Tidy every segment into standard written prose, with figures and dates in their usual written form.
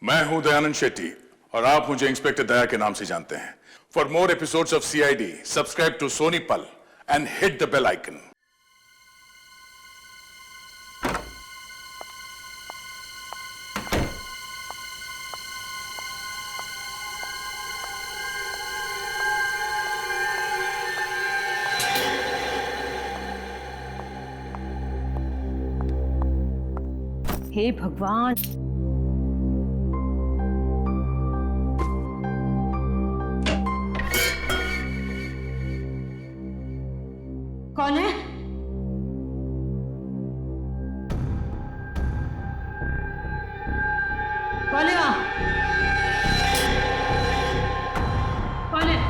मैं हूं दयानंद शेट्टी और आप मुझे इंस्पेक्टर दया के नाम से जानते हैं। For more episodes of CID subscribe to Sony Pal and hit the bell icon. हे भगवान, कौन है? कौन है वहां? कौन है?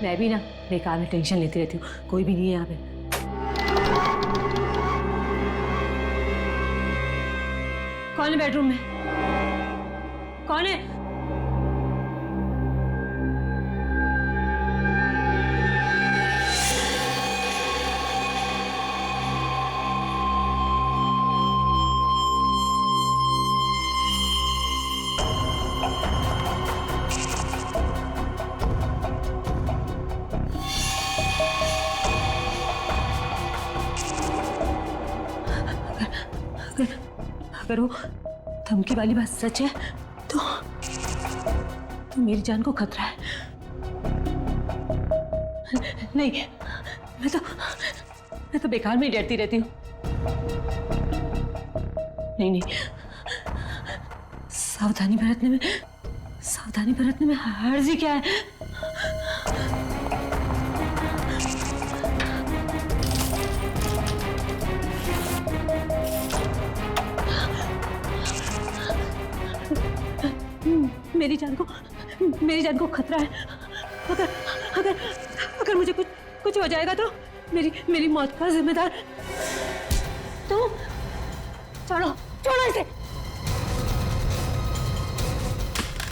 मैं भी ना बेकार में टेंशन लेती रहती हूँ, कोई भी नहीं है यहाँ पे। कौन है बेडरूम में? कौन है? अगर वो धमकी वाली बात सच है तो मेरी जान को खतरा है। नहीं, मैं तो बेकार में ही डरती रहती हूँ। नहीं, सावधानी बरतने में हर्ज ही क्या है। मेरी जान को खतरा है। अगर मुझे कुछ हो जाएगा तो मेरी मौत का जिम्मेदार तुम। छोड़ो इसे,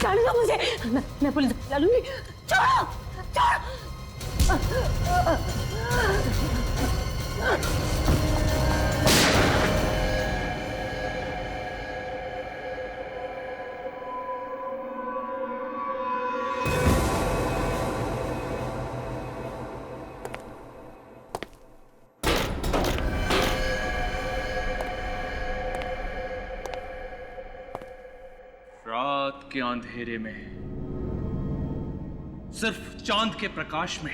छोड़ दो मुझे, मैं पुलिस बुला लूंगी। छोड़ो। रात के अंधेरे में सिर्फ चांद के प्रकाश में,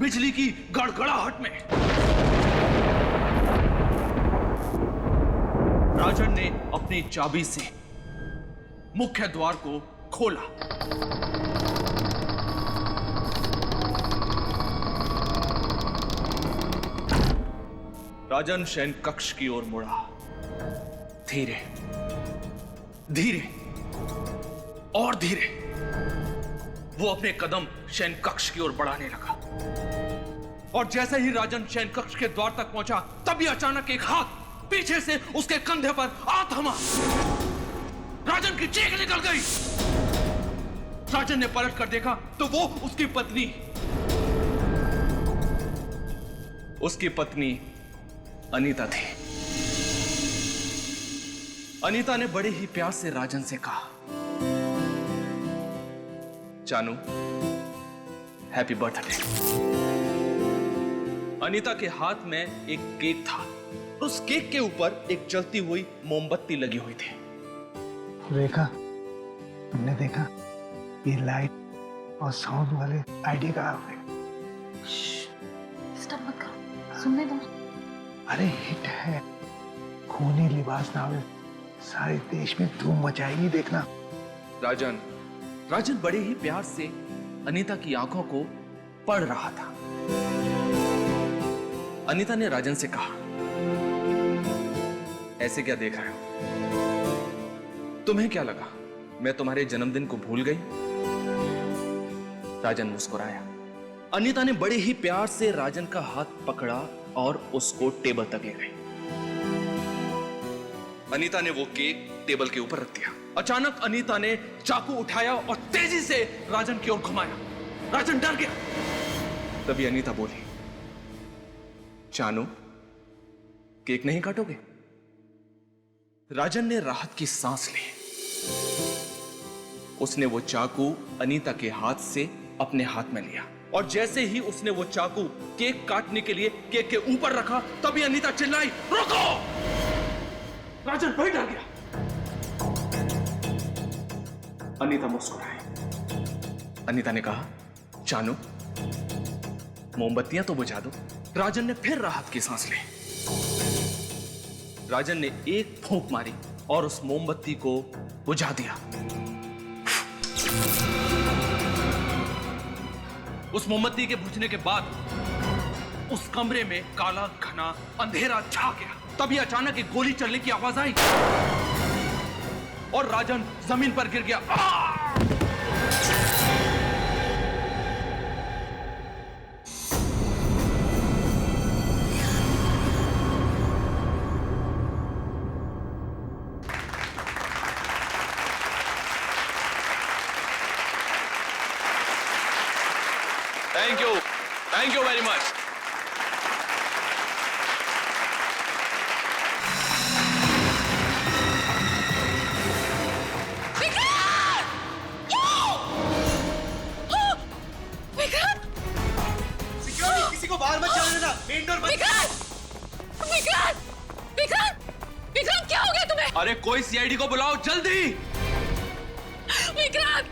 बिजली की गड़गड़ाहट में राजन ने अपनी चाबी से मुख्य द्वार को खोला। राजन शयन कक्ष की ओर मुड़ा। धीरे और धीरे वो अपने कदम शयन कक्ष की ओर बढ़ाने लगा और जैसे ही राजन शयन कक्ष के द्वार तक पहुंचा तभी अचानक एक हाथ पीछे से उसके कंधे पर आ थमा। राजन की चीख निकल गई। राजन ने पलट कर देखा तो वो उसकी पत्नी अनीता थी। अनीता ने बड़े ही प्यार से राजन से कहा, जानू, हैप्पी बर्थडे। अनीता के हाथ में एक केक था। उस केक के ऊपर एक जलती हुई मोमबत्ती लगी हुई थी। रेखा, तुमने देखा ये लाइट और साउंड वाले आईडी कहाँ हुए? डिस्टर्ब मत करो, सुनने दो। अरे हिट है, खूनी लिबास नावल सारे देश में धूम मचाएगी, देखना। राजन बड़े ही प्यार से अनीता की आंखों को पढ़ रहा था। अनीता ने राजन से कहा, ऐसे क्या देख रहे हो? तुम्हें क्या लगा मैं तुम्हारे जन्मदिन को भूल गई? राजन मुस्कुराया। अनीता ने बड़े ही प्यार से राजन का हाथ पकड़ा और उसको टेबल तक ले गई। अनीता ने वो केक टेबल के ऊपर रख दिया। अचानक अनीता ने चाकू उठाया और तेजी से राजन की ओर घुमाया। राजन डर गया। तभी अनीता बोली, चानू, केक नहीं काटोगे? राजन ने राहत की सांस ली। उसने वो चाकू अनीता के हाथ से अपने हाथ में लिया और जैसे ही उसने वो चाकू केक काटने के लिए केक के ऊपर रखा, तभी अनीता चिल्लाई, रोको! राजन फिर डर गया। अनीता मुस्कुराई। अनीता ने कहा, चानू, मोमबत्तियां तो बुझा दो। राजन ने फिर राहत की सांस ली। राजन ने एक फूंक मारी और उस मोमबत्ती को बुझा दिया। उस मोमबत्ती के बुझने के बाद उस कमरे में काला घना अंधेरा छा गया। तभी अचानक एक गोली चलने की आवाज आई और राजन जमीन पर गिर गया। Thank you very much. किसी को बाहर मत जाने देना, मेन डोर बंद। विक्रांत, क्या हो गया तुम्हें? अरे कोई सीआईडी को बुलाओ जल्दी। विक्रांत,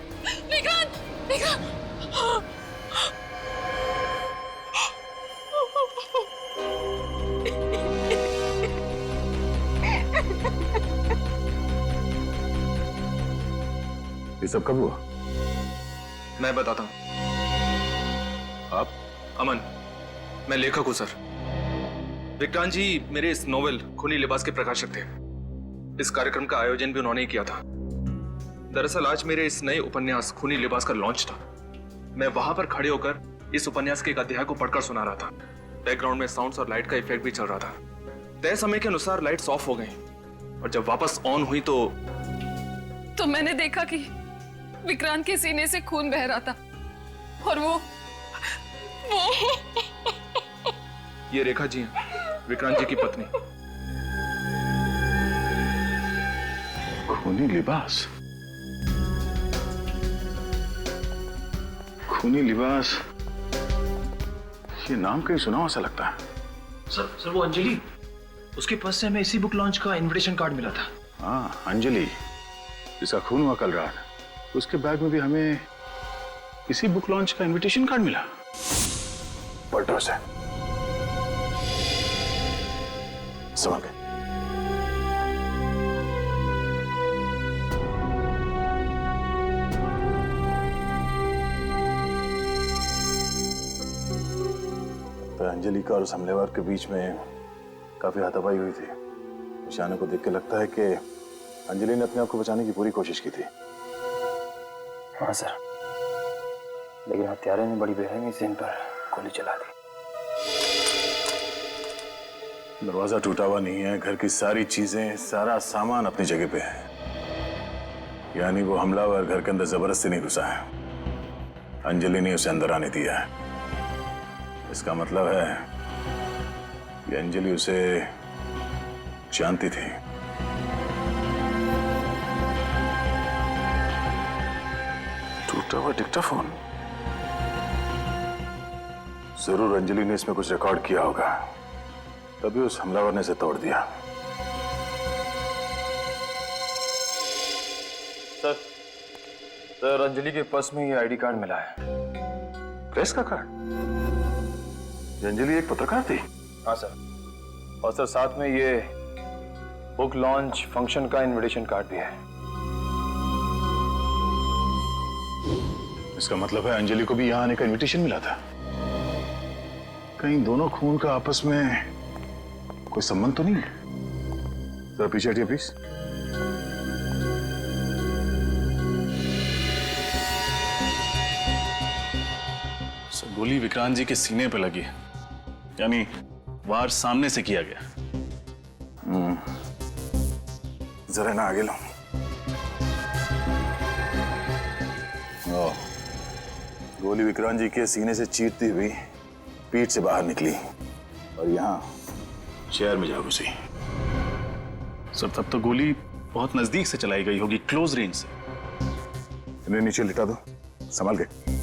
ये सब कब हुआ? मैं बताता हूं। आप? अमन, मैं लेखक हूं सर। विक्रांत जी मेरे इस नोवेल खूनी लिबास के प्रकाशक थे। इस कार्यक्रम का आयोजन भी उन्होंने ही किया था। दरअसल आज मेरे इस नए उपन्यास खूनी लिबास का लॉन्च था। मैं वहां पर खड़े होकर इस उपन्यास के एक अध्याय को पढ़कर सुना रहा था। बैकग्राउंड में साउंड्स और लाइट का इफेक्ट भी चल रहा था। तय समय के अनुसार लाइट्स ऑफ हो गई और जब वापस ऑन हुई तो मैंने देखा कि विक्रांत के सीने से खून बह रहा था और वो ये रेखा जी हैं, विक्रांत जी की पत्नी। खूनी लिबास? खूनी लिबास, ये नाम कहीं सुना सा लगता है। सर वो अंजलि, उसके पास से हमें इसी बुक लॉन्च का इनविटेशन कार्ड मिला था। हाँ, अंजलि, जिसका खून हुआ कल रात, उसके बैग में भी हमें इसी बुक लॉन्च का इनविटेशन कार्ड मिला। पलटो से संभल गए। तो अंजलि का और उस हमलेवार के बीच में काफी हाथापाई हुई थी। निशाने को देख के लगता है कि अंजलि ने अपने आप को बचाने की पूरी कोशिश की थी। हाँ सर, लेकिन हत्यारे ने बड़ी बेरहमी से इन पर गोली चला दी। दरवाजा टूटा हुआ नहीं है, घर की सारी चीजें, सारा सामान अपनी जगह पे है। यानी वो हमलावर घर के अंदर जबरदस्ती नहीं घुसा है, अंजलि ने उसे अंदर आने दिया है। इसका मतलब है कि अंजलि उसे जानती थी। टूटा हुआ डिक्टाफोन, जरूर अंजलि ने इसमें कुछ रिकॉर्ड किया होगा, तभी उस हमलावर ने इसे तोड़ दिया। सर अंजलि के पर्स में ये आईडी कार्ड मिला है। प्रेस का कार्ड? ये अंजलि एक पत्रकार थी? हाँ सर, और सर साथ में ये बुक लॉन्च फंक्शन का इनविटेशन कार्ड भी है। इसका मतलब है अंजलि को भी यहाँ आने का इनविटेशन मिला था। कहीं दोनों खून का आपस में कोई संबंध तो नहीं है? जरा पीछे हटिए प्लीज। सब गोली विक्रांत जी के सीने पे लगी, यानी वार सामने से किया गया। जरा ना आगे लो। गोली विक्रांत जी के सीने से चीरती हुई पीठ से बाहर निकली और यहाँ चेयर में जा घुसी। सर तब तो गोली बहुत नजदीक से चलाई गई होगी, क्लोज रेंज से। इन्हें नीचे लिटा दो, संभाल के।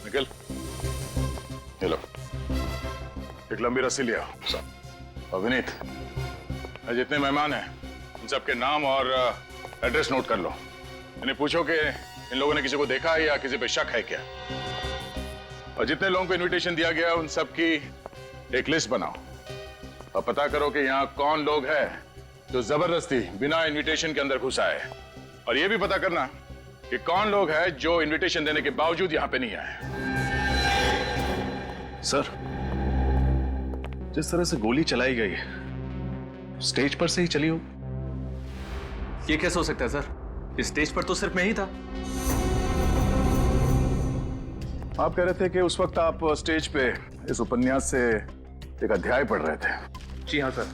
निकल, ये लो, एक लंबी रस्सी लिया। और विनीत, जितने मेहमान हैं उन सबके नाम और एड्रेस नोट कर लो। इन्हें पूछो कि इन लोगों ने किसी को देखा है या किसी पे शक है क्या। और जितने लोगों को इनविटेशन दिया गया उन सब की एक लिस्ट बनाओ और पता करो कि यहाँ कौन लोग हैं जो जबरदस्ती बिना इनविटेशन के अंदर घुसा है। और ये भी पता करना कि कौन लोग हैं जो इनविटेशन देने के बावजूद यहाँ पे नहीं आए। सर जिस तरह से गोली चलाई गई स्टेज पर से ही चली हो। ये कैसे हो सकता है सर? इस स्टेज पर तो सिर्फ मैं ही था। आप कह रहे थे कि उस वक्त आप स्टेज पे इस उपन्यास से एक अध्याय पढ़ रहे थे। जी हाँ सर,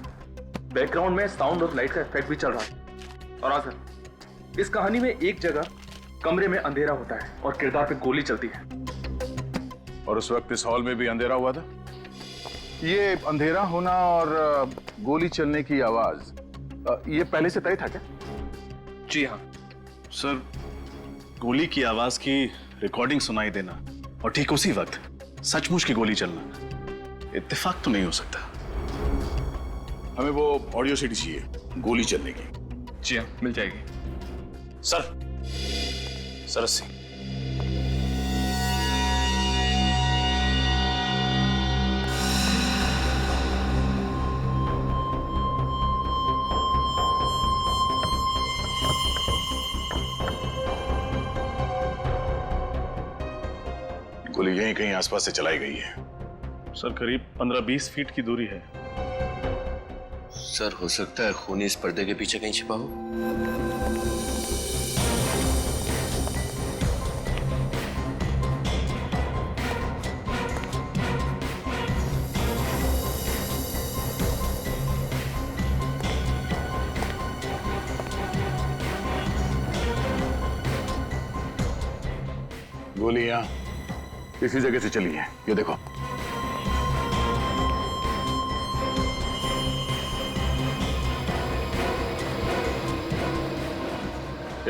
बैकग्राउंड में साउंड और लाइट का इफेक्ट भी चल रहा है। और हाँ सर, इस कहानी में एक जगह कमरे में अंधेरा होता है और किरदार पे गोली चलती है। और उस वक्त इस हॉल में भी अंधेरा हुआ था। ये अंधेरा होना और गोली चलने की आवाज ये पहले से तय था क्या? जी हाँ सर, गोली की आवाज की रिकॉर्डिंग सुनाई देना और ठीक उसी वक्त सचमुच की गोली चलना इत्तेफाक तो नहीं हो सकता। हमें वो ऑडियो सीडी चाहिए गोली चलने की। जी हाँ, मिल जाएगी। सर सरस सिंह, गोली यहीं कहीं आसपास से चलाई गई है। सर करीब 15-20 फीट की दूरी है। सर हो सकता है खूनी इस पर्दे के पीछे कहीं छिपा हो। गोली यहाँ इसी जगह से चली है, ये देखो।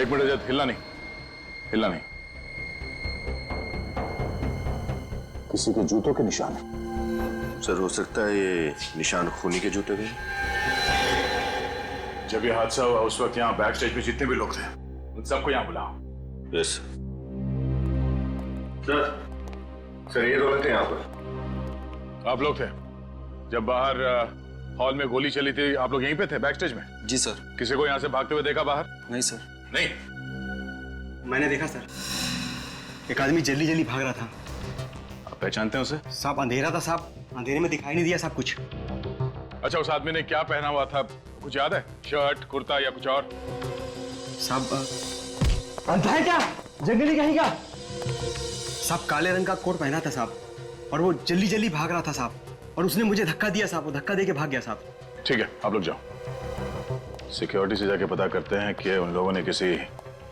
एक मिनट जब हिलना नहीं, हिलना नहीं। किसी के जूतों के निशान है। सर हो सकता है ये निशान खूनी के जूते के। जब ये हादसा हुआ उस वक्त यहाँ बैक स्टेज पे जितने भी लोग थे उन सबको यहाँ बुलाओ। यस सर ये लोग थे यहाँ पर। आप लोग थे जब बाहर हॉल में गोली चली थी, आप लोग यहीं पे थे बैक स्टेज में? जी सर। किसी को यहाँ से भागते हुए देखा बाहर? नहीं सर। नहीं। मैंने देखा सर, एक आदमी जल्दी जल्दी भाग रहा था। आप पहचानते हैं उसे? साहब अंधेरा था साहब, अंधेरे में दिखाई नहीं दिया साहब कुछ। अच्छा, उस आदमी ने क्या पहना हुआ था कुछ याद है? शर्ट, कुर्ता या कुछ और? साहब अंधा है क्या, जंगली कहीं का? साहब काले रंग का कोट पहना था साहब, और वो जल्दी जल्दी भाग रहा था साहब, और उसने मुझे धक्का दिया साहब, वो धक्का देके भाग गया साहब। ठीक है, आप लोग जाओ, सिक्योरिटी से जाके पता करते हैं कि उन लोगों ने किसी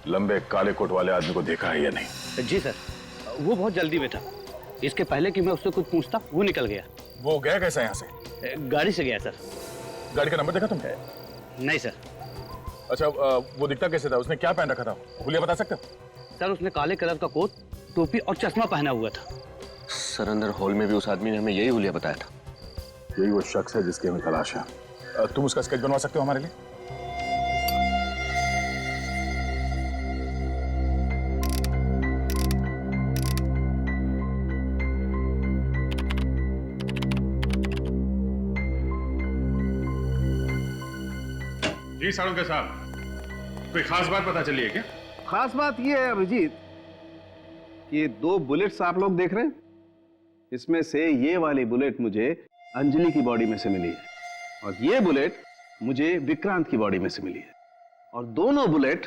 लंबे काले कोट वाले आदमी को देखा है या नहीं। जी सर, वो बहुत जल्दी में था। इसके पहले कि मैं उससे कुछ पूछता वो निकल गया। वो गया कैसे यहाँ से? गाड़ी से गया सर। गाड़ी का नंबर देखा तुमने? नहीं सर। अच्छा, वो दिखता कैसे था? उसने क्या पहन रखा था? हुलिया बता सकते हो? सर उसने काले कलर का कोट, टोपी और चश्मा पहना हुआ था। सर अंदर हॉल में भी उस आदमी ने हमें यही हुलिया बताया था। यही वो शख्स है जिसकी हमें तलाश है। तुम उसका स्केच बनवा सकते हो हमारे लिए? जी साड़ू के साहब, कोई खास बात पता चली है क्या? खास बात यह है अभिजीत, ये 2 बुलेट्स आप लोग देख रहे हैं, इसमें से ये वाली बुलेट मुझे अंजलि की बॉडी में से मिली है और ये बुलेट मुझे विक्रांत की बॉडी में से मिली है और दोनों बुलेट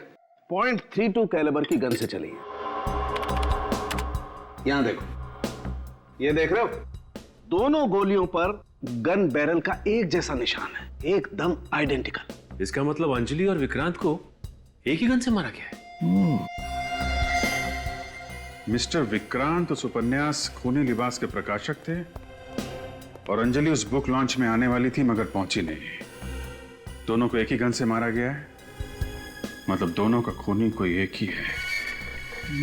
.32 कैलिबर की गन से चली है। यहां देखो, ये देख रहे हो, दोनों गोलियों पर गन बैरल का एक जैसा निशान है, एकदम आइडेंटिकल। इसका मतलब अंजलि और विक्रांत को एक ही गन से मारा गया है। मिस्टर विक्रांत उस उपन्यास खूनी लिबास के प्रकाशक थे और अंजलि उस बुक लॉन्च में आने वाली थी मगर पहुंची नहीं। दोनों को एक ही गन से मारा गया है, मतलब दोनों का खूनी कोई एक ही है।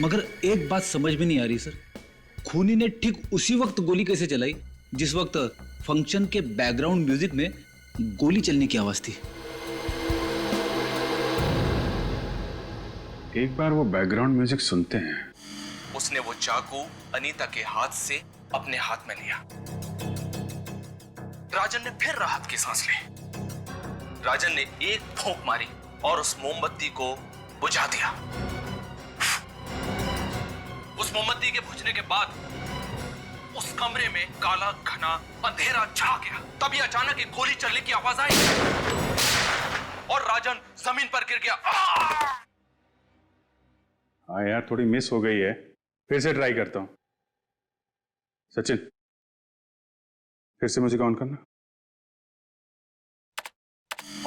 मगर एक बात समझ में नहीं आ रही सर, खूनी ने ठीक उसी वक्त गोली कैसे चलाई जिस वक्त फंक्शन के बैकग्राउंड म्यूजिक में गोली चलने की आवाज थी? एक बार वो बैकग्राउंड म्यूजिक सुनते हैं। उसने वो चाकू अनीता के हाथ से अपने हाथ में लिया। राजन ने फिर राहत की सांस ली। राजन ने एक फूंक मारी और उस मोमबत्ती को बुझा दिया। उस मोमबत्ती के बुझने के बाद उस कमरे में काला घना अंधेरा छा गया। तभी अचानक एक गोली चलने की आवाज आई और राजन जमीन पर गिर गया। हाँ यार, थोड़ी मिस हो गई है, फिर से ट्राई करता हूं। सचिन, फिर से म्यूजिक ऑन करना।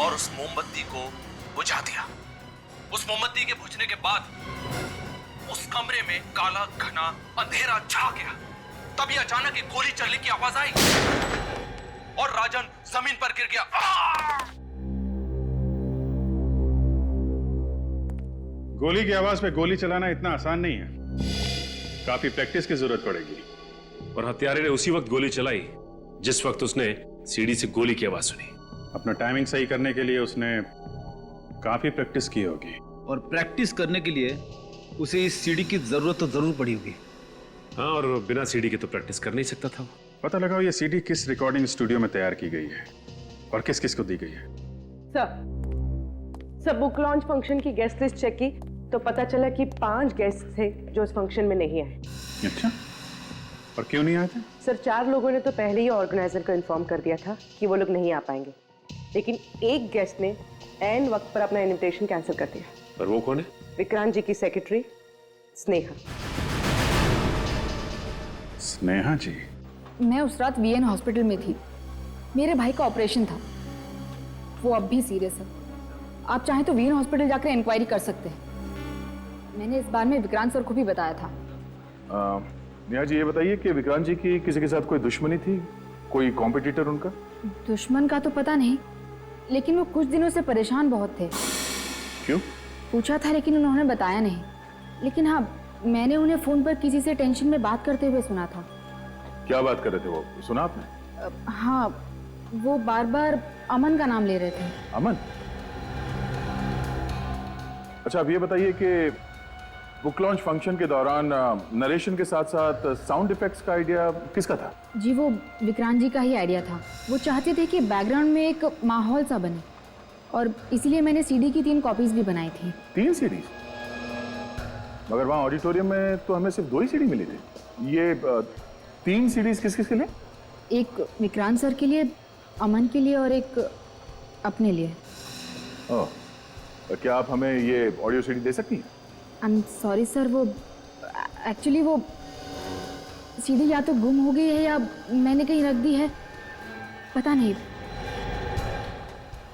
और उस मोमबत्ती को बुझा दिया। उस मोमबत्ती के बुझने के बाद उस कमरे में काला घना अंधेरा छा गया। तभी अचानक एक गोली चलने की आवाज आई और राजन जमीन पर गिर गया। गोली की आवाज पे गोली चलाना इतना आसान नहीं है, काफी प्रैक्टिस की जरूरत पड़ेगी। और हत्यारे ने उसी वक्त गोली चलाई जिस वक्त उसने सीढ़ी से गोली की आवाज सुनी। अपना टाइमिंग सही करने के लिए उसने काफी प्रैक्टिस की होगी। और प्रैक्टिस करने के लिए उसे इस सीढ़ी की जरूरत तो जरूर पड़ी होगी। हाँ, और बिना सीढ़ी के तो प्रैक्टिस कर नहीं सकता था। पता लगाओ ये सीडी किस रिकॉर्डिंग स्टूडियो में तैयार की गई है और किस किस को दी गई है। सर बुक लॉन्च फंक्शन की गेस्ट लिस्ट चेक की तो पता चला कि 5 गेस्ट थे जो इस फंक्शन में नहीं आए। अच्छा, और क्यों नहीं आए थे? सर 4 लोगों ने तो पहले ही ऑर्गेनाइजर को इन्फॉर्म कर दिया था कि वो लोग नहीं आ पाएंगे, लेकिन एक गेस्ट ने ऐन वक्त पर अपना इनविटेशन कैंसिल कर दिया। पर वो कौन है? विक्रांत जी की सेक्रेटरी स्नेहा। स्नेहा जी? मैं उस रात वीएन हॉस्पिटल में थी, मेरे भाई का ऑपरेशन था, वो अब भी सीरियस है। आप चाहें तो वीएन हॉस्पिटल जाकर इंक्वायरी कर सकते हैं। मैंने इस बार में विक्रांत सर को भी बताया था। नेहा जी, ये बताइए कि विक्रांत जी की किसी के साथ कोई दुश्मनी थी, कोई कॉम्पिटिटर उनका? दुश्मन का तो पता नहीं, लेकिन वो कुछ दिनों से परेशान बहुत थे। क्यों? पूछा था लेकिन उन्होंने बताया नहीं। लेकिन हाँ, मैंने उन्हें फोन पर किसी से टेंशन में बात करते हुए सुना था। क्या बात कर रहे थे वो, सुना आपने? हाँ, वो बार बार अमन का नाम ले रहे थे। अमन? अच्छा, अब ये बताइए कि बुक लॉन्च फंक्शन के दौरान नरेशन के साथ साथ साउंड इफेक्ट्स का आइडिया किसका था? जी, वो विक्रांत जी का ही आइडिया था। वो चाहते थे कि बैकग्राउंड में एक माहौल सा बने और इसीलिए मैंने सीडी की 3 कॉपीज भी बनाई थी। 3 सीडीज? मगर वहाँ ऑडिटोरियम में तो हमें सिर्फ 2 ही सीडी मिली थी। ये 3 सीडीज किस किस के लिए? एक विक्रांत सर के लिए, अमन के लिए और एक अपने लिए। ओह, क्या आप हमें ये ऑडियो सीडी दे सकती हैं? आई एम सॉरी सर, वो एक्चुअली वो सीडी या तो गुम हो गई है या मैंने कहीं रख दी है, पता नहीं।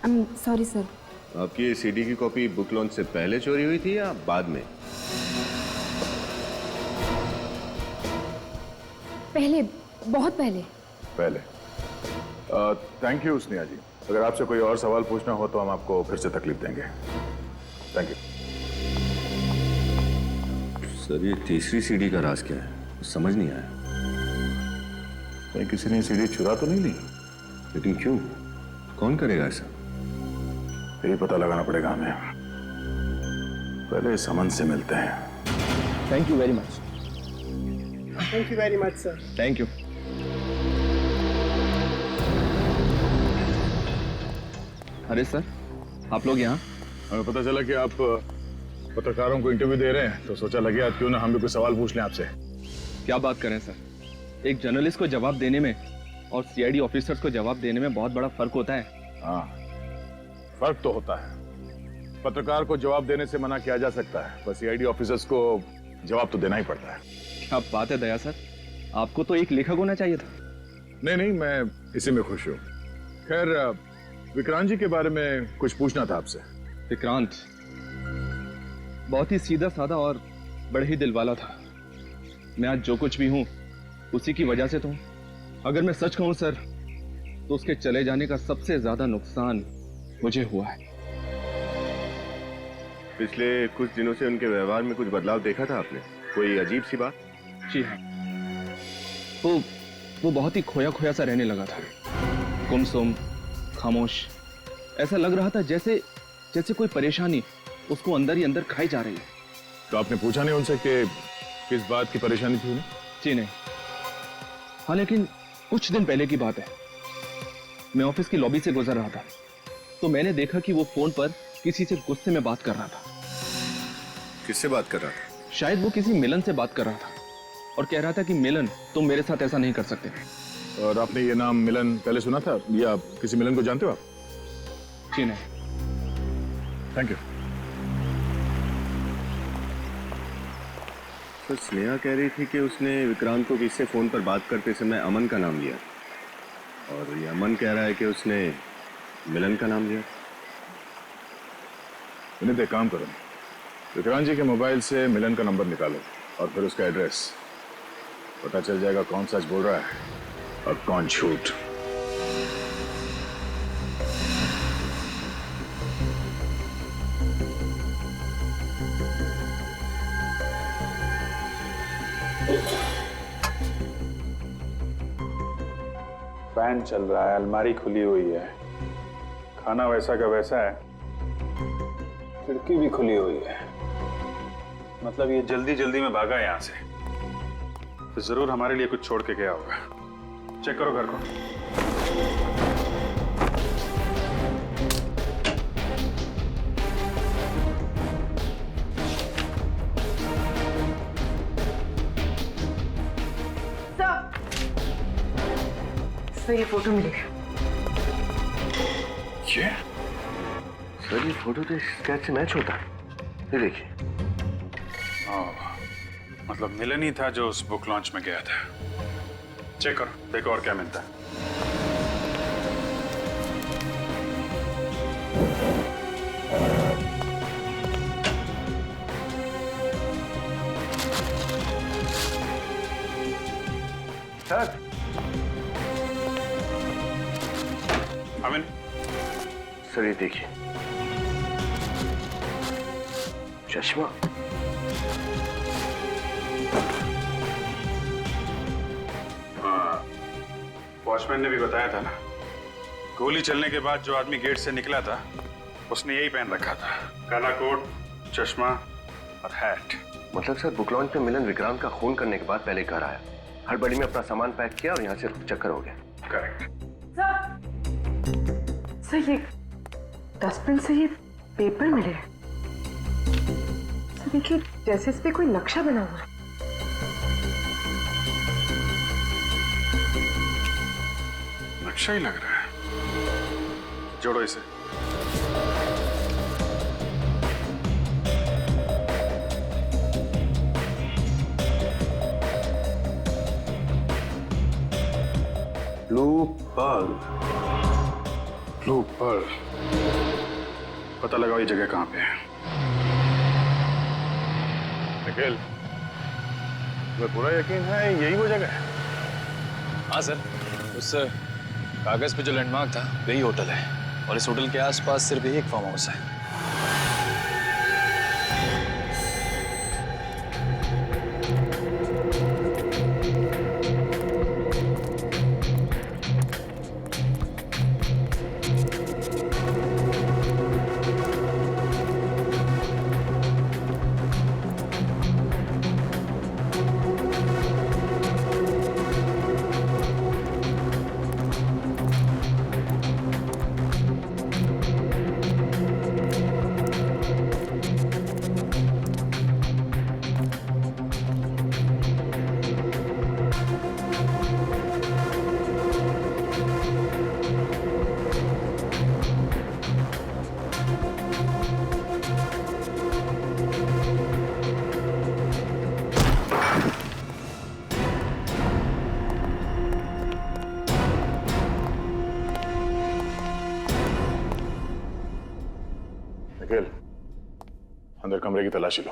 I am sorry sir. आपकी सीडी की कॉपी बुक लॉन्च से पहले चोरी हुई थी या बाद में? पहले, बहुत पहले। पहले। थैंक यू स्नेहा जी। अगर आपसे कोई और सवाल पूछना हो तो हम आपको फिर से तकलीफ देंगे। Thank you. सर, ये तीसरी सीडी का राज क्या है, समझ नहीं आया। कहीं किसी ने सीडी चुरा तो नहीं ली? लेकिन क्यों, कौन करेगा ऐसा? यही पता लगाना पड़ेगा हमें। पहले इस अमन से मिलते हैं। Thank you very much. Thank you very much sir. Thank you. अरे सर, आप लोग यहाँ? हमें पता चला कि आप पत्रकारों को इंटरव्यू दे रहे हैं, तो सोचा लगे आज क्यों ना हम भी कुछ सवाल पूछ लें आपसे। क्या बात करें सर, एक जर्नलिस्ट को जवाब देने में और सीआईडी ऑफिसर्स को जवाब देने में बहुत बड़ा फर्क होता है। हाँ, फर्क तो होता है। पत्रकार को जवाब देने से मना किया जा सकता है, पर सीआईडी ऑफिसर्स को जवाब तो देना ही पड़ता है। क्या बात है दया सर, आपको तो एक लेखक होना चाहिए था। नहीं, मैं इसी में खुश हूँ। खैर, विक्रांत जी के बारे में कुछ पूछना था आपसे। विक्रांत बहुत ही सीधा साधा और बड़े ही दिल वाला था। मैं आज जो कुछ भी हूँ उसी की वजह से तो हूँ। अगर मैं सच कहूँ सर, तो उसके चले जाने का सबसे ज्यादा नुकसान मुझे हुआ है। पिछले कुछ दिनों से उनके व्यवहार में कुछ बदलाव देखा था आपने? कोई अजीब सी बात? जी हाँ, वो बहुत ही खोया खोया सा रहने लगा था, गुमसुम, खामोश। ऐसा लग रहा था जैसे कोई परेशानी उसको अंदर ही अंदर खाई जा रही है। तो आपने पूछा नहीं उनसे कि किस बात की परेशानी थी उन्हें? जी नहीं। हाँ, लेकिन कुछ दिन पहले की बात है। मैं ऑफिस की लॉबी से गुजर रहा था, तो मैंने देखा कि वो फोन पर किसी से गुस्से में बात कर रहा था। किससे बात कर रहा था? शायद वो किसी मिलन से बात कर रहा था और कह रहा था कि मिलन, तुम मेरे साथ ऐसा नहीं कर सकते। और आपने ये नाम मिलन पहले सुना था या किसी मिलन को जानते हो आप? जी नहीं। Thank you. तो स्नेहा कह रही थी कि उसने विक्रांत को किससे फोन पर बात करते समय अमन का नाम लिया, और ये अमन कह रहा है कि उसने मिलन का नाम लिया। इन्हें एक काम करो, विक्रांत जी के मोबाइल से मिलन का नंबर निकालो और फिर उसका एड्रेस। पता चल जाएगा कौन सच बोल रहा है और कौन झूठ। फैन चल रहा है, अलमारी खुली हुई है, खाना वैसा का वैसा है, खिड़की भी खुली हुई है। मतलब ये जल्दी जल्दी में भागा यहां से, तो जरूर हमारे लिए कुछ छोड़ के गया होगा। चेक करो घर को। सर, ये फोटो मिली है। ये? सर, ये फोटो तो स्केच से मैच होता है। ये देखिए। मतलब मिलन ही था जो उस बुक लॉन्च में गया था। चेक करो, देखो और क्या मिलता है। सर, अमिन, सर ये देखिए, चश्मा। वॉचमैन ने भी बताया था ना, गोली चलने के बाद जो आदमी गेट से निकला था उसने यही पहन रखा था, काला कोट, चश्मा और हैट। मतलब सर, बुक लॉन्च पे मिलन विक्रांत का खून करने के बाद पहले घर आया, हड़बड़ी में अपना सामान पैक किया और यहाँ से चक्कर हो गया। करेक्ट। सर, ये डस्टबिन से ये पेपर मिले हैं। सर देखिए, जैसे इस पे कोई नक्शा बना हुआ है। नक्शा ही लग रहा है। जोड़ो इसे। Blue pearl. Blue pearl. पता लगाओ ये जगह कहाँ पे है। निखिल, तुम्हें पूरा यकीन है यही वो जगह है? हाँ सर, उस कागज पे जो लैंडमार्क था वही होटल है, और इस होटल के आसपास सिर्फ एक फार्म हाउस है। निखिल, अंदर कमरे की तलाशी लो।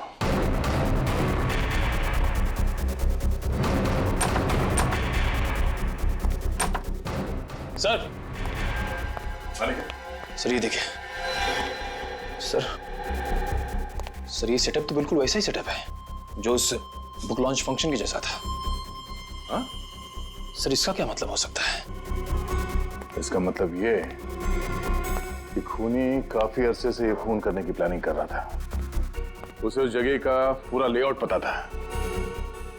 सर सर ये देखिए सर ये सेटअप तो बिल्कुल वैसा ही सेटअप है जो उस बुक लॉन्च फंक्शन के जैसा था। हाँ? सर इसका क्या मतलब हो सकता है? इसका मतलब ये कि खूनी काफी अरसे से ये खून करने की प्लानिंग कर रहा था। उसे उस जगह का पूरा लेआउट पता था।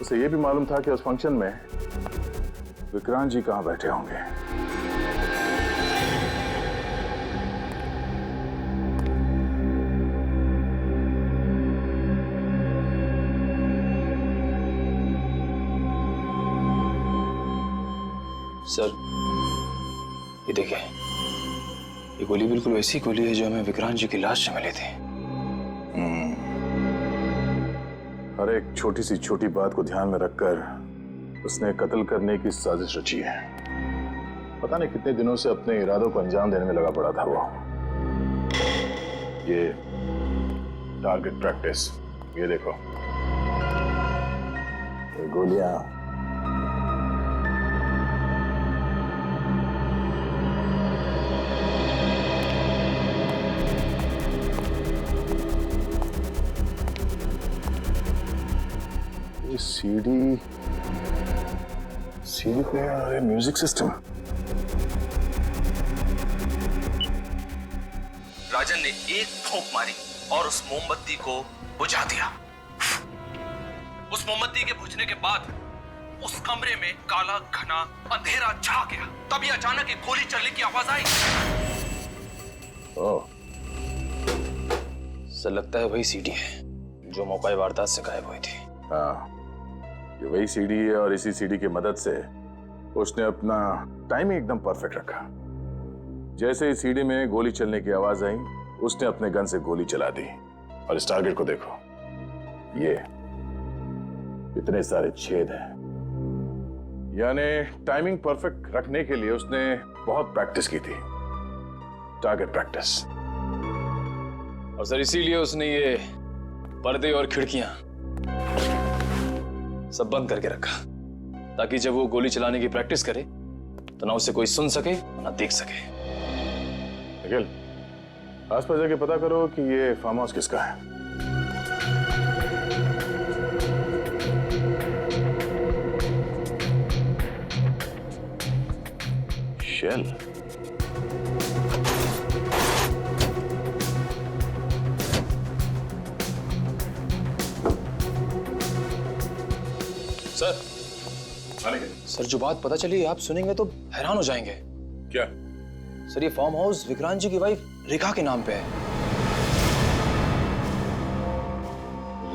उसे ये भी मालूम था कि उस फंक्शन में विक्रांत जी कहां बैठे होंगे। सर ये देखिए, ये गोली बिल्कुल वैसी गोली है जो हमें विक्रांत जी की लाश से मिली थी। हर एक छोटी सी छोटी बात को ध्यान में रखकर उसने कत्ल करने की साजिश रची है। पता नहीं कितने दिनों से अपने इरादों को अंजाम देने में लगा पड़ा था वो। ये टारगेट प्रैक्टिस, ये देखो, ये गोलियां सीडी पे म्यूजिक सिस्टम। राजन ने एक फूंक मारी और उस मोमबत्ती को बुझा दिया। उस मोमबत्ती के बुझने के बाद उस कमरे में काला घना अंधेरा छा गया। तभी अचानक एक गोली चलने की आवाज आई। ओह, सर लगता है वही सीडी है जो मौका वारदात से गायब हुई थी। हाँ, ये वही सीडी है और इसी सीडी की मदद से उसने अपना टाइमिंग एकदम परफेक्ट रखा। जैसे ही सीडी में गोली चलने की आवाज आई, उसने अपने गन से गोली चला दी। और इस टारगेट को देखो, ये इतने सारे छेद हैं। यानी टाइमिंग परफेक्ट रखने के लिए उसने बहुत प्रैक्टिस की थी, टारगेट प्रैक्टिस। और सर इसीलिए उसने ये पर्दे और खिड़कियां सब बंद करके रखा, ताकि जब वो गोली चलाने की प्रैक्टिस करे तो ना उसे कोई सुन सके ना देख सके। निखिल, आसपास जाके पता करो कि ये फार्म हाउस किसका है। शेल। सर जो बात पता चली आप सुनेंगे तो हैरान हो जाएंगे। क्या? सर ये फार्म हाउस विक्रांत जी की वाइफ रेखा के नाम पे है।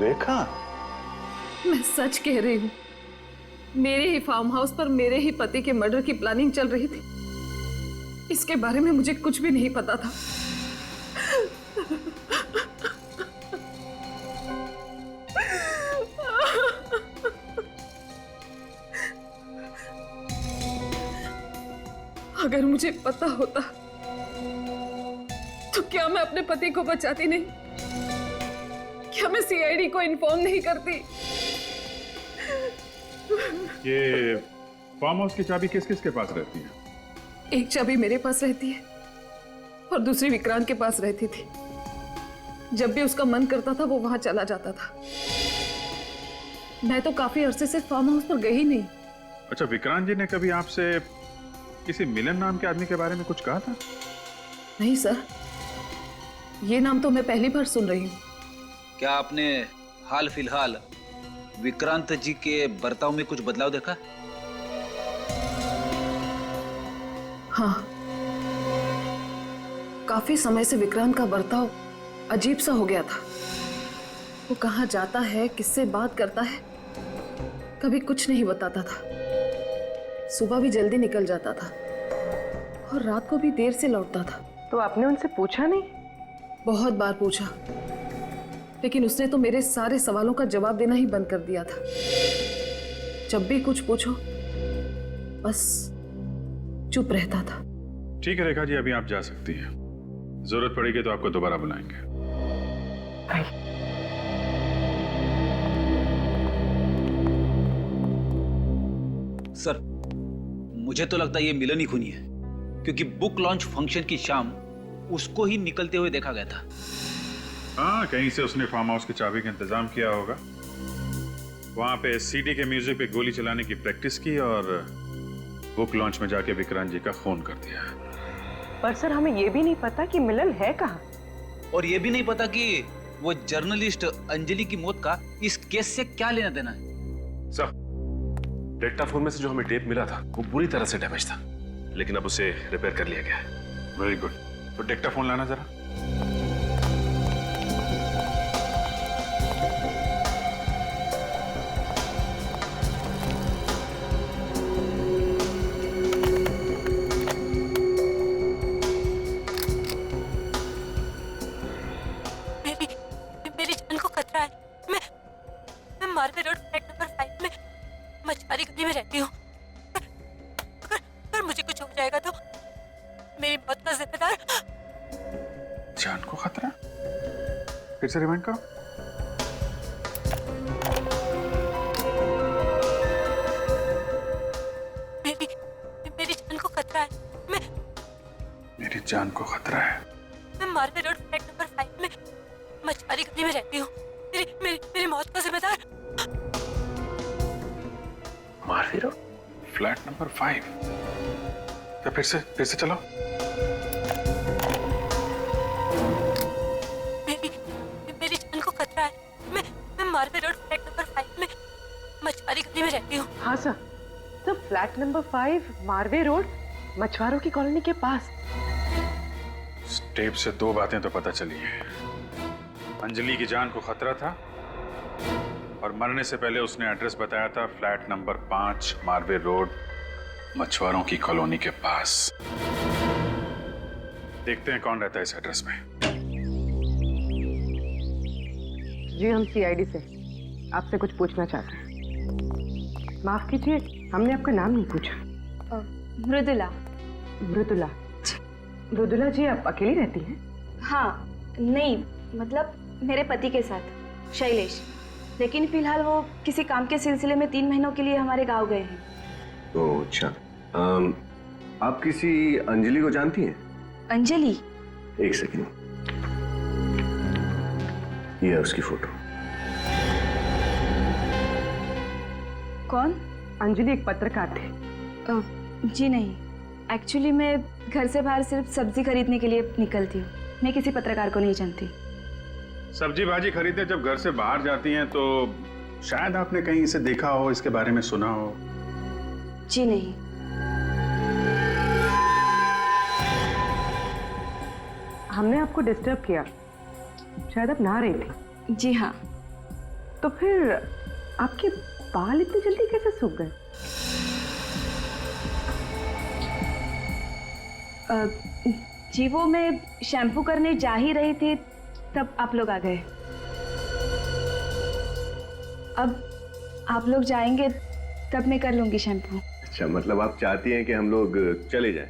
रेखा? मैं सच कह रही हूँ, मेरे ही फार्म हाउस पर मेरे ही पति के मर्डर की प्लानिंग चल रही थी। इसके बारे में मुझे कुछ भी नहीं पता था। अगर मुझे पता होता तो क्या मैं अपने पति को बचाती नहीं? क्या मैं सीआईडी को इन्फॉर्म नहीं करती? ये फार्म हाउस की चाबी किस किस के पास रहती है? एक चाबी मेरे पास रहती है और दूसरी विक्रांत के पास रहती थी। जब भी उसका मन करता था वो वहां चला जाता था। मैं तो काफी अरसे से फार्म हाउस पर गई नहीं। अच्छा, विक्रांत जी ने कभी आपसे किसी मिलन नाम के आदमी के बारे में कुछ कहा था? नहीं सर, ये नाम तो मैं पहली बार सुन रही हूँ। क्या आपने हाल फिलहाल विक्रांत जी के बर्ताव में कुछ बदलाव देखा? हाँ, काफी समय से विक्रांत का बर्ताव अजीब सा हो गया था। वो कहाँ जाता है, किससे बात करता है, कभी कुछ नहीं बताता था। सुबह भी जल्दी निकल जाता था और रात को भी देर से लौटता था। तो आपने उनसे पूछा नहीं? बहुत बार पूछा, लेकिन उसने तो मेरे सारे सवालों का जवाब देना ही बंद कर दिया था। जब भी कुछ पूछो बस चुप रहता था। ठीक है रेखा जी, अभी आप जा सकती हैं। जरूरत पड़ेगी तो आपको दोबारा बुलाएंगे। सर, मुझे तो लगता है ये मिलन ही खूनी है, क्योंकि बुक लॉन्च फंक्शन की शाम उसको ही निकलते हुए देखा गया था। हाँ, कहीं से उसने फार्म हाउस की चाबी का इंतजाम किया होगा, वहां पे सीडी के म्यूजिक पे गोली चलाने की प्रैक्टिस की और बुक लॉन्च में जाके विक्रांत जी का खून कर दिया। पर सर हमें ये भी नहीं पता कि मिलन है कहाँ, और ये भी नहीं पता कि वो जर्नलिस्ट अंजलि की मौत का इस केस से क्या लेना देना है। सर, डेक्टाफोन में से जो हमें टेप मिला था वो बुरी तरह से डैमेज था, लेकिन अब उसे रिपेयर कर लिया गया है। Very good. तो डिक्टाफोन लाना जरा। मेरी जान को खतरा है। मैं मार्वे रोड फ्लैट नंबर 5 में मछुआरी गली में रहती हूँ। अगर मुझे कुछ हो जाएगा तो मेरी मौत का जिम्मेदार। जान को खतरा? फिर से रिमाइंड करो। मेरी जान को खतरा है। मेरी जान को खतरा है। मैं मार्वे रोड फ्लैट नंबर 5 में मछुआरी गली में रहती हूँ। मेरी मौत का जिम्मेदार। Marve road flat number 5। तो फिर से चलो। मेरी जान को खतरा है। मैं मार्वे रोड फ्लैट नंबर 5 में मछुआरी गली में रहती हूँ। हाँ सर, तो फ्लैट नंबर 5 मार्वे रोड मछुआरों की कॉलोनी के पास। टेप से दो बातें तो पता चली है। अंजलि की जान को खतरा था और मरने से पहले उसने एड्रेस बताया था फ्लैट नंबर 5 मार्वे रोड मछुआरों की कॉलोनी के पास। देखते हैं कौन रहता है इस एड्रेस में। जी हम सीआईडी से आपसे कुछ पूछना चाहते हैं। माफ कीजिए, हमने आपका नाम नहीं पूछा। मृदुला। मृदुला। मृदुला जी, आप अकेली रहती हैं? हाँ, नहीं मतलब मेरे पति के साथ शैलेश, लेकिन फिलहाल वो किसी काम के सिलसिले में 3 महीनों के लिए हमारे गांव गए हैं। ओह अच्छा। आप किसी अंजलि को जानती हैं? अंजलि? एक सेकंड, ये है उसकी फोटो। कौन? अंजलि एक पत्रकार थे। जी नहीं, एक्चुअली मैं घर से बाहर सिर्फ सब्जी खरीदने के लिए निकलती हूँ। मैं किसी पत्रकार को नहीं जानती। सब्जी भाजी खरीदने जब घर से बाहर जाती हैं तो शायद आपने कहीं इसे देखा हो, इसके बारे में सुना हो। जी नहीं। हमने आपको डिस्टर्ब किया, शायद आप नहा रही थी। जी हाँ। तो फिर आपके बाल इतनी जल्दी कैसे सूख गए? जी वो मैं शैम्पू करने जा ही रही थी, तब आप लोग आ गए। अब आप लोग जाएंगे तब मैं कर लूंगी शैम्पू। अच्छा, मतलब आप चाहती हैं कि हम लोग चले जाएं?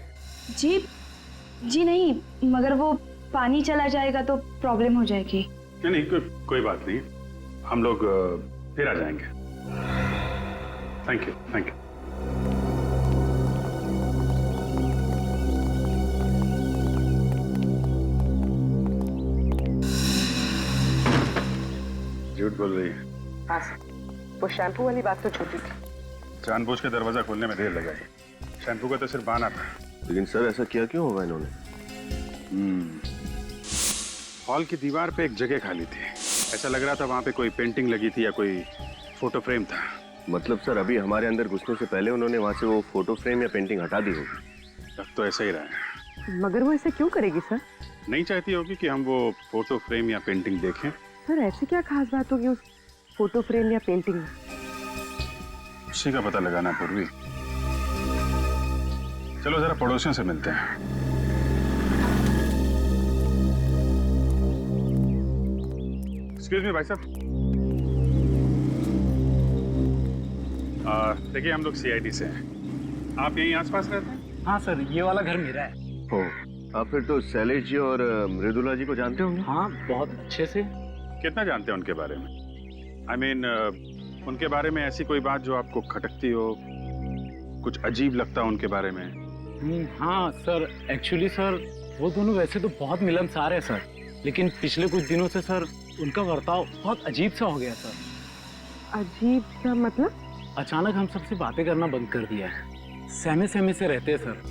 जी नहीं, मगर वो पानी चला जाएगा तो प्रॉब्लम हो जाएगी। नहीं, कोई बात नहीं, हम लोग फिर आ जाएंगे। Thank you. झूठ बोल रही है। हाँ सर, वो शैम्पू वाली बात तो छोटी थी। जानबूझ के दरवाजा खोलने में देर लगाई। शैम्पू का तो सिर्फ बहाना था। लेकिन सर ऐसा किया क्यों होगा इन्होंने? हॉल की दीवार पे एक जगह खाली थी। ऐसा लग रहा था वहां पे कोई पेंटिंग लगी थी या कोई फोटो फ्रेम था। मतलब सर अभी हमारे अंदर घुसने से पहले उन्होंने वहां से वो फोटो फ्रेम या पेंटिंग हटा दी होगी। अब तो ऐसा ही रहा है। मगर वो ऐसा क्यों करेगी सर? नहीं चाहती होगी कि हम वो फोटो फ्रेम या पेंटिंग देखें। सर ऐसी क्या खास बात होगी उस फोटो फ्रेम या पेंटिंग में? उसी का पता लगाना पूर्वी। चलो जरा पड़ोसियों से मिलते हैं। एक्सक्यूज मी भाई साहब। देखिए हम लोग सीआईडी से हैं। आप यहीं आसपास रहते हैं? हाँ सर, ये वाला घर मेरा है। हो, आप फिर तो शैलेश जी और मृदुला जी को जानते होंगे? हाँ, बहुत अच्छे से। कितना जानते हैं उनके बारे में? I mean, उनके बारे में ऐसी कोई बात जो आपको खटकती हो, कुछ अजीब लगता हो उनके बारे में? हाँ सर, एक्चुअली सर वो दोनों वैसे तो बहुत मिलनसार है सर, लेकिन पिछले कुछ दिनों से सर उनका बर्ताव बहुत अजीब सा हो गया सर। अजीब सा मतलब? अचानक हम सबसे बातें करना बंद कर दिया है, सहमे सहमे से रहते हैं सर।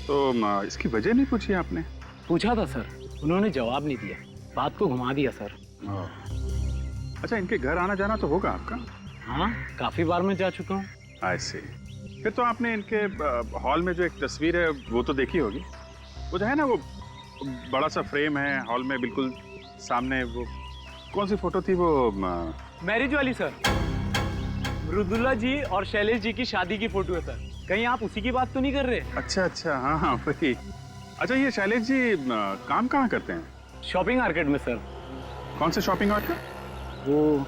तो इसकी वजह नहीं पूछी आपने? पूछा था सर, उन्होंने जवाब नहीं दिया, बात को घुमा दिया सर। अच्छा, इनके घर आना जाना तो होगा आपका? हाँ, काफी बार मैं जा चुका हूँ। I see। फिर तो आपने इनके हॉल में जो एक तस्वीर है वो तो देखी होगी, वो जो है ना, वो बड़ा सा फ्रेम है हॉल में बिल्कुल सामने, वो कौन सी फोटो थी वो? मैरिज वाली सर, मृदुला जी और शैलेश जी की शादी की फोटो है सर। कहीं आप उसी की बात तो नहीं कर रहे? अच्छा अच्छा, हाँ हाँ वही। अच्छा, ये शैलेश जी काम कहाँ करते हैं? शॉपिंग मार्केट में सर। कौन से शॉपिंग मार्केट? वो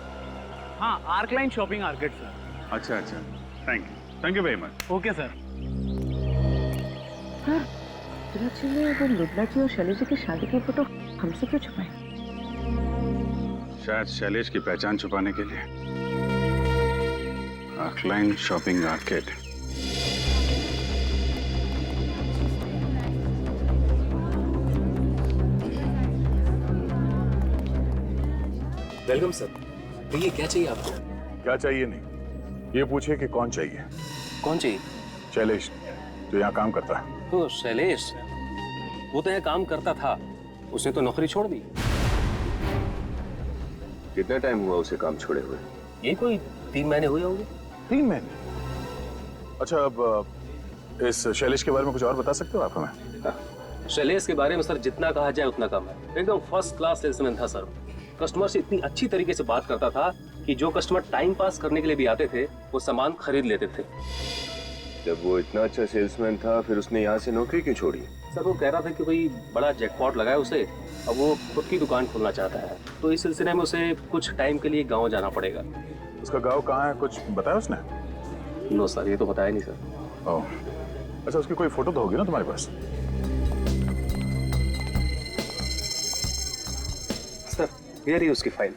हाँ, आर्कलाइन शॉपिंग मार्केट सर। अच्छा अच्छा, thank you very much. Okay sir. जी ने वो मृदुला जी और शैलेश जी की शादी की फोटो हमसे क्यों छुपाई? शायद शैलेश की पहचान छुपाने के लिए। आर्कलाइन शॉपिंग मार्केट। Welcome sir. तो ये क्या चाहिए आपको? क्या चाहिए नहीं, ये पूछे कि कौन चाहिए। कौन चाहिए? शैलेश, जो यहाँ काम करता है। तो शैलेश, वो तो यहाँ काम करता था, उसने तो नौकरी छोड़ दी। कितना टाइम हुआ उसे काम छोड़े हुए? ये कोई 3 महीने हुए होंगे। 3 महीने? अच्छा, अब इस शैलेश के बारे में कुछ और बता सकते हो आप हमें? हाँ। शैलेश के बारे में सर जितना कहा जाए उतना कम है। एकदम फर्स्ट क्लास सेल्समैन था सर। कस्टमर से इतनी अच्छी तरीके से बात करता था कि जो कस्टमर टाइम पास करने के लिए भी आते थे वो सामान खरीद लेते थे। जब वो इतना अच्छा सेल्समैन था, फिर उसने यहाँ से नौकरी क्यों छोड़ी? सर वो कह रहा था कि भाई बड़ा जैकपॉट लगा है उसे, अब वो खुद की दुकान खोलना चाहता है, तो इस सिलसिले में उसे कुछ टाइम के लिए गाँव जाना पड़ेगा। उसका गाँव कहाँ है, कुछ बताया उसने? नो सर, ये तो बताया नहीं सर। ओह, अच्छा, उसकी कोई फोटो तो होगी ना तुम्हारे पास? सर ये रही उसकी फाइल।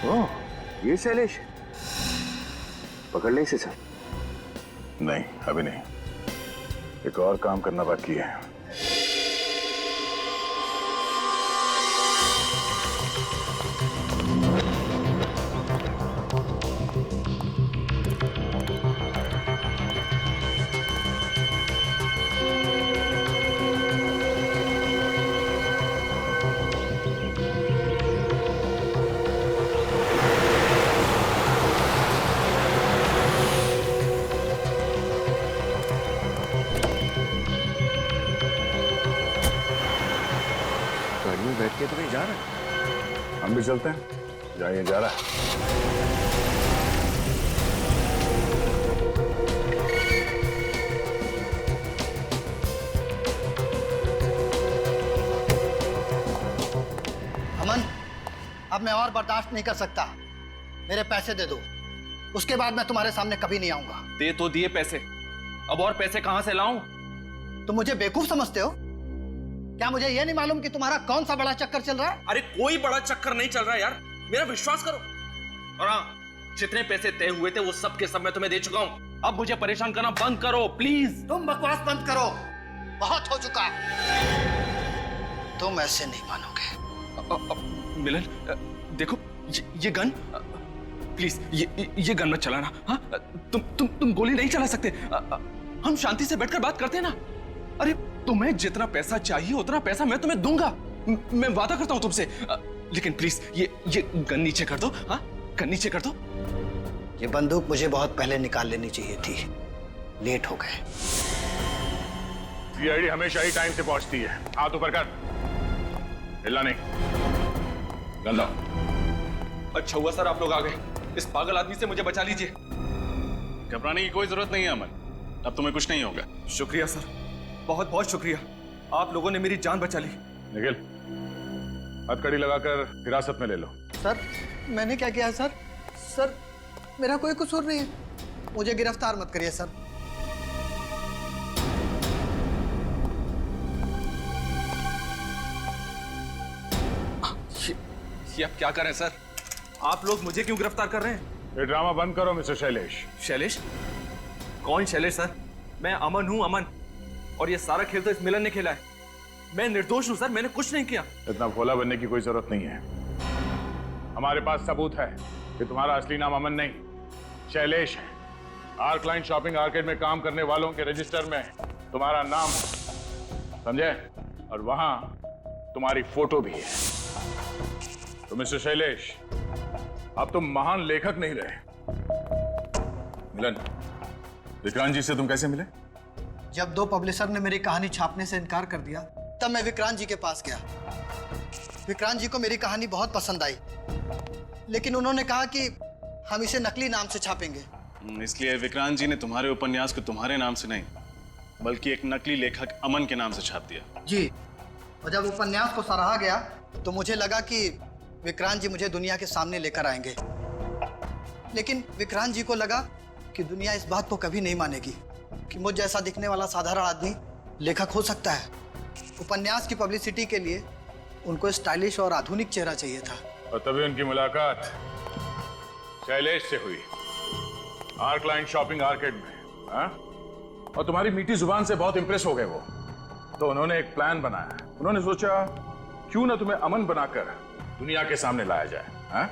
ओह, ये शैलेश, पकड़ ले इसे सर। नहीं, अभी नहीं, एक और काम करना बाकी है। बैठ के तो नहीं जा रहा? हम भी चलते हैं, जाइए, जा रहा है। अमन, अब मैं और बर्दाश्त नहीं कर सकता, मेरे पैसे दे दो, उसके बाद मैं तुम्हारे सामने कभी नहीं आऊंगा। दे तो दिए पैसे, अब और पैसे कहां से लाऊं? तुम मुझे बेवकूफ समझते हो क्या? मुझे ये नहीं मालूम कि तुम्हारा कौन सा बड़ा चक्कर चल रहा है? अरे कोई बड़ा चक्कर नहीं चल रहा है यार, मेरा विश्वास करो। और हाँ, जितने पैसे तय हुए थे वो सब के सब मैं तुम्हें दे चुका हूं। अब मुझे परेशान करना बंद करो प्लीज। तुम बकवास बंद करो, बहुत हो चुका। तुम ऐसे नहीं मानोगे। मिलन, देखो ये गन, प्लीज ये गन मत चलाना। हाँ, तुम गोली नहीं चला सकते। हम शांति से बैठकर बात करते हैं ना। अरे तुम्हें जितना पैसा चाहिए उतना पैसा मैं तुम्हें दूंगा, मैं वादा करता हूं तुमसे। लेकिन प्लीज ये गन नीचे कर दो। हाँ, गन नीचे कर दो। ये बंदूक मुझे बहुत पहले निकाल लेनी चाहिए थी, लेट हो गए। सीआईडी हमेशा ही टाइम से पहुंचती है। हाथ ऊपर कर, हिलना नहीं। गंदा। अच्छा हुआ सर आप लोग आ गए, इस पागल आदमी से मुझे बचा लीजिए। घबराने की कोई जरूरत नहीं है अमन, अब तुम्हें कुछ नहीं होगा। शुक्रिया सर, बहुत बहुत शुक्रिया, आप लोगों ने मेरी जान बचा ली। निखिल, हथकड़ी लगाकर हिरासत में ले लो। सर मैंने क्या किया है सर? सर मेरा कोई कसूर नहीं है, मुझे गिरफ्तार मत करिए सर। कि अब क्या करें सर? आप लोग मुझे क्यों गिरफ्तार कर रहे हैं? ये ड्रामा बंद करो मिस्टर शैलेश। शैलेश? कौन शैलेश सर? मैं अमन हूँ, अमन। और ये सारा खेल तो इस मिलन ने खेला है। मैं निर्दोष हूँ सर, मैंने कुछ नहीं किया। इतना भोला बनने की कोई जरूरत नहीं है। हमारे पास सबूत है कि तुम्हारा असली नाम अमन नहीं, शैलेश है। आर्क लाइन शॉपिंग आर्केड में काम करने वालों के रजिस्टर में तुम्हारा नाम है, समझे? और वहां तुम्हारी फोटो भी है। तो मिस्टर शैलेश, अब तुम महान लेखक नहीं रहे। मिलन, विक्रांत जी से तुम कैसे मिले? जब दो पब्लिशर ने मेरी कहानी छापने से इनकार कर दिया, तब मैं विक्रांत जी के पास गया। विक्रांत जी को मेरी कहानी बहुत पसंद आई, लेकिन उन्होंने कहा कि हम इसे नकली नाम से छापेंगे। इसलिए विक्रांत जी ने तुम्हारे उपन्यास को तुम्हारे नाम से नहीं, बल्कि एक नकली लेखक अमन के नाम से छाप दिया। जी, और जब उपन्यास को सराहा गया तो मुझे लगा कि विक्रांत जी मुझे दुनिया के सामने लेकर आएंगे, लेकिन विक्रांत जी को लगा कि दुनिया इस बात को कभी नहीं मानेगी कि मुझ जैसा दिखने वाला साधारण आदमी लेखक हो सकता है। उपन्यास की पब्लिसिटी के लिए उनको स्टाइलिश और आधुनिक चेहरा चाहिए था। और तभी उनकी मुलाकात शैलेश से हुई, आर्क लाइन शॉपिंग आर्केड में। हाँ? और तुम्हारी मीठी जुबान से बहुत इंप्रेस हो गए वो, तो उन्होंने एक प्लान बनाया। उन्होंने सोचा क्यों ना तुम्हें अमन बनाकर दुनिया के सामने लाया जाए। हाँ?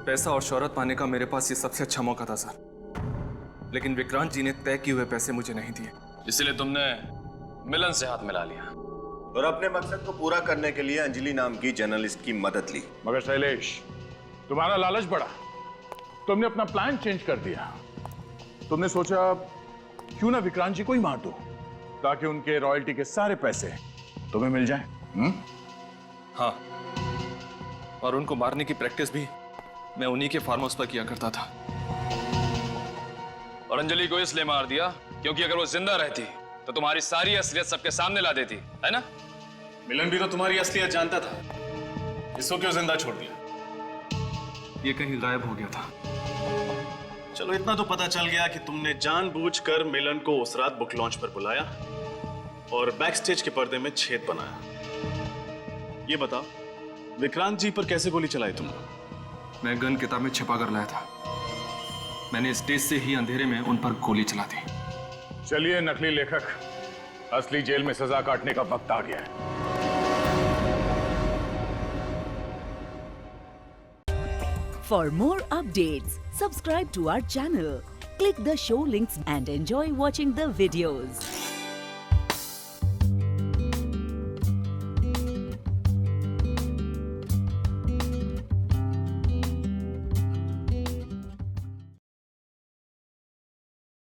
पैसा और शोहरत पाने का मेरे पास ये सबसे अच्छा मौका था सर, लेकिन विक्रांत जी ने तय किए हुए पैसे मुझे नहीं दिए। इसलिए तुमने मिलन से हाथ मिला लिया और अपने मकसद को पूरा करने के लिए अंजलि नाम की जर्नलिस्ट की मदद ली। मगर शैलेश, तुम्हारा लालच बढ़ा, तुमने अपना प्लान चेंज कर दिया। तुमने सोचा क्यों ना विक्रांत जी को ही मार दो, ताकि उनके रॉयल्टी के सारे पैसे तुम्हें मिल जाएं। हाँ, और उनको मारने की प्रैक्टिस भी मैं उन्हीं के फार्म हाउस पर किया करता था। और अंजलि को इसलिए मार दिया क्योंकि अगर वो जिंदा रहती तो तुम्हारी सारी असलियत सबके सामने ला देती, है ना? मिलन भी तो तुम्हारी असलियत जानता था, इसको क्यों जिंदा छोड़ दिया? ये कहीं गायब हो गया था। चलो इतना तो पता चल गया कि तुमने जानबूझकर मिलन को उस रात बुक लॉन्च पर बुलाया और बैक स्टेज के पर्दे में छेद बनाया। ये बताओ, विक्रांत जी पर कैसे गोली चलाई तुमने? मैं गन किताब में छिपा कर लाया था। मैंने स्टेज से ही अंधेरे में उन पर गोली चला दी। चलिए नकली लेखक, असली जेल में सजा काटने का वक्त आ गया है। For more updates, subscribe to our channel, click the show links and enjoy watching the videos.